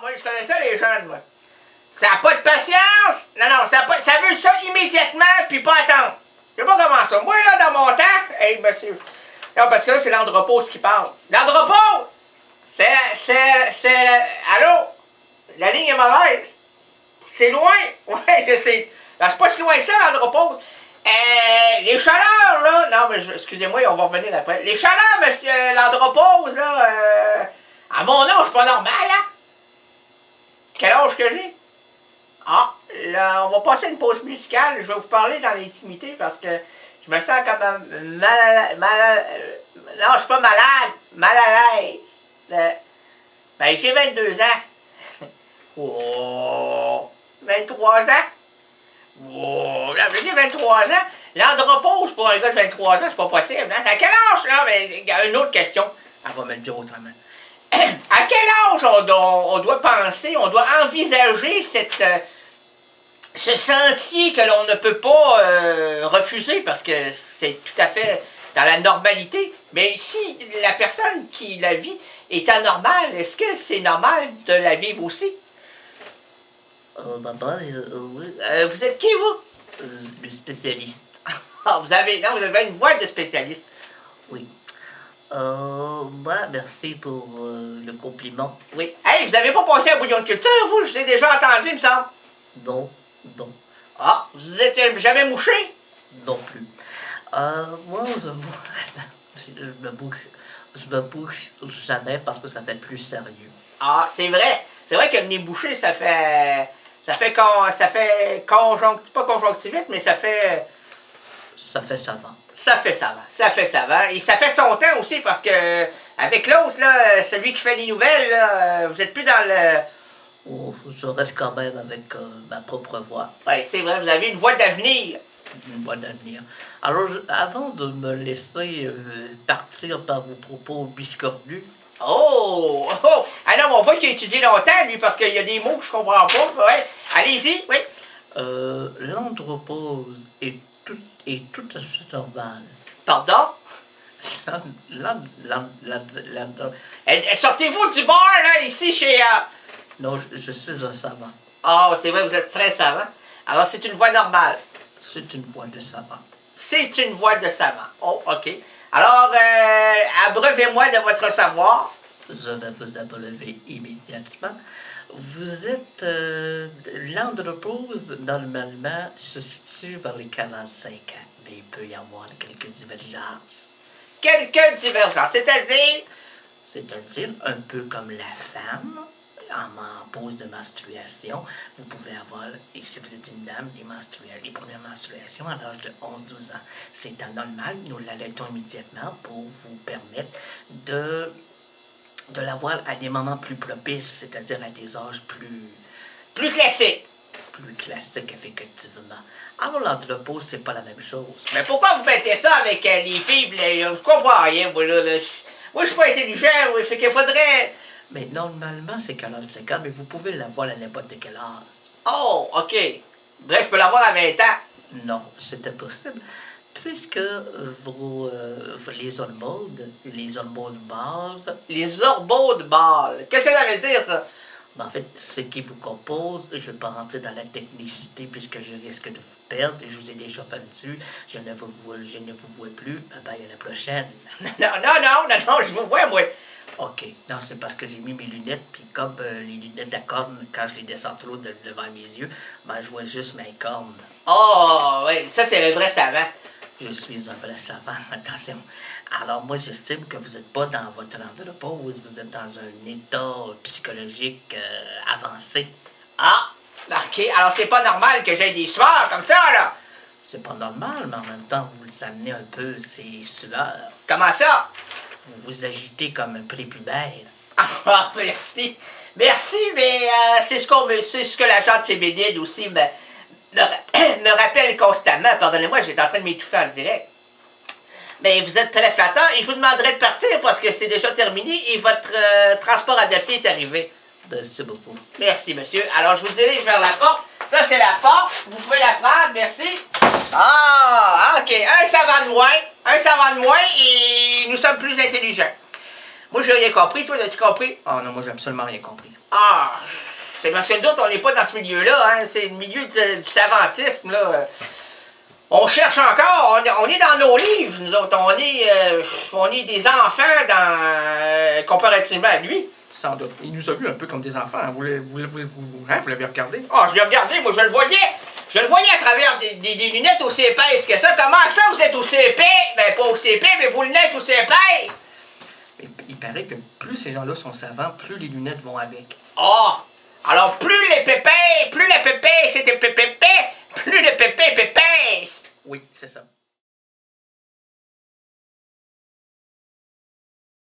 moi, je connais ça, les jeunes, moi. Ça n'a pas de patience. Non, non, ça veut ça immédiatement, puis pas attendre. Je sais pas comment ça. Moi, là, dans mon temps... Hey, monsieur... Non, parce que là, c'est l'andropause qui parle. L'andropause! Allô? La ligne est mauvaise. C'est loin. Ouais, je sais. C'est pas si loin que ça, l'andropause. Les chaleurs, là... Non, mais excusez-moi, on va revenir après. Les chaleurs, monsieur, l'andropause, là... à mon âge, c'est pas normal, hein? Quel âge que j'ai? Ah, là, on va passer une pause musicale. Je vais vous parler dans l'intimité parce que je me sens comme non, je suis pas malade. Mal à l'aise. Ben, j'ai 22 ans. Oh, 23 ans? Oh, j'ai 23 ans. L'andropause pour un gars de 23 ans, c'est pas possible. Hein? À quel âge, là? Mais il y a une autre question. Elle va me le dire autrement. À quel âge on doit penser, on doit envisager ce sentier que l'on ne peut pas refuser parce que c'est tout à fait dans la normalité. Mais si la personne qui la vit est anormale, est-ce que c'est normal de la vivre aussi? Oui. Vous êtes qui, vous? Le spécialiste. vous avez une voix de spécialiste. Oui. Merci pour le compliment. Oui. Hey, vous avez pas passé à bouillon de culture, vous? Je vous ai déjà entendu, il me semble. Non. Ah, vous êtes jamais mouché? Non plus. Moi, je me bouche jamais parce que ça fait plus sérieux. Ah, c'est vrai. C'est vrai que le nez bouché, pas conjonctivite, mais ça fait savant. Ça fait savant. Et ça fait son temps aussi, parce que avec l'autre, là, celui qui fait les nouvelles, là, vous êtes plus dans le... Oh, je reste quand même avec ma propre voix. Oui, c'est vrai, vous avez une voix d'avenir. Une voix d'avenir. Alors, avant de me laisser partir par vos propos biscornus... Oh! Ah non, on voit qu'il a étudié longtemps, lui, parce qu'il y a des mots que je comprends pas. Ouais. Allez-y, oui. L'andropause est tout à fait normal. Pardon? Sortez-vous du bar, là, ici, chez... Non, je suis un savant. Ah, c'est vrai, vous êtes très savant. Alors, c'est une voix normale. C'est une voix de savant. C'est une voix de savant. Oh, OK. Alors, abreuvez-moi de votre savoir. Je vais vous abreuver immédiatement. Vous êtes... l'andropause, normalement, se situe vers les 45 ans. Mais il peut y avoir quelques divergences. Quelques divergences, c'est-à-dire? C'est-à-dire un peu comme la femme, en pause de menstruation. Vous pouvez avoir, et si vous êtes une dame, les premières menstruations à l'âge de 11-12 ans. C'est anormal, nous l'allaitons immédiatement pour vous permettre de l'avoir à des moments plus propices, c'est-à-dire à des âges plus classiques. Plus classiques, effectivement. Alors, l'andropause, c'est pas la même chose. Mais pourquoi vous mettez ça avec les filles? Je comprends rien, moi, là. Moi, je suis pas intelligent, oui, fait qu'il faudrait... Mais normalement, c'est 45 ans, mais vous pouvez l'avoir à n'importe quel âge. Oh, OK. Bref, je peux l'avoir à 20 ans. Non, c'est impossible. Puisque les hormones mâles... Les hormones mâles. Qu'est-ce que ça veut dire, ça? Ben, en fait, ce qui vous compose, je ne vais pas rentrer dans la technicité puisque je risque de vous perdre. Je vous ai déjà perdu. Je ne vous vois plus. Bye à la prochaine. Non, je vous vois, moi. OK. Non, c'est parce que j'ai mis mes lunettes, puis comme les lunettes à cornes, quand je les descends trop devant mes yeux, ben, je vois juste mes cornes. Oh, oui, ça, c'est le vrai savant. Je suis un vrai savant, attention. Alors, moi, j'estime que vous n'êtes pas dans votre andropause, vous êtes dans un état psychologique avancé. Ah, OK. Alors, c'est pas normal que j'aie des sueurs comme ça, là. C'est pas normal, mais en même temps, vous les amenez un peu, ces sueurs. Comment ça? Vous vous agitez comme un prépubère. Ah, merci. Merci, mais c'est ce que l'agent de Tébédide aussi me rappelle constamment. Pardonnez-moi, j'étais en train de m'étouffer en direct. Mais vous êtes très flattant et je vous demanderai de partir parce que c'est déjà terminé et votre transport adapté est arrivé. Merci beaucoup. Merci, monsieur. Alors, je vous dirige vers la porte. Ça, c'est la porte. Vous pouvez la prendre. Merci. Ah, OK. Un savant de moins et nous sommes plus intelligents. Moi, j'ai rien compris. Toi, as-tu compris? Ah non, moi j'ai absolument rien compris. Ah, c'est parce que nous autres, on n'est pas dans ce milieu-là, hein. C'est le milieu du savantisme, là. On cherche encore, on est dans nos livres, nous autres. On est des enfants comparativement à lui. Sans doute. Il nous a vus un peu comme des enfants. Hein. Vous l'avez regardé? Ah, je l'ai regardé, moi, je le voyais. Je le voyais à travers des lunettes aussi épaisses que ça. Comment ça, vous êtes aussi épais? Ben, pas aussi épais, mais vos lunettes aussi épaisses. Il paraît que plus ces gens-là sont savants, plus les lunettes vont avec. Ah! Alors, plus les pépins c'est des pépins, plus les pépins. Oui, c'est ça.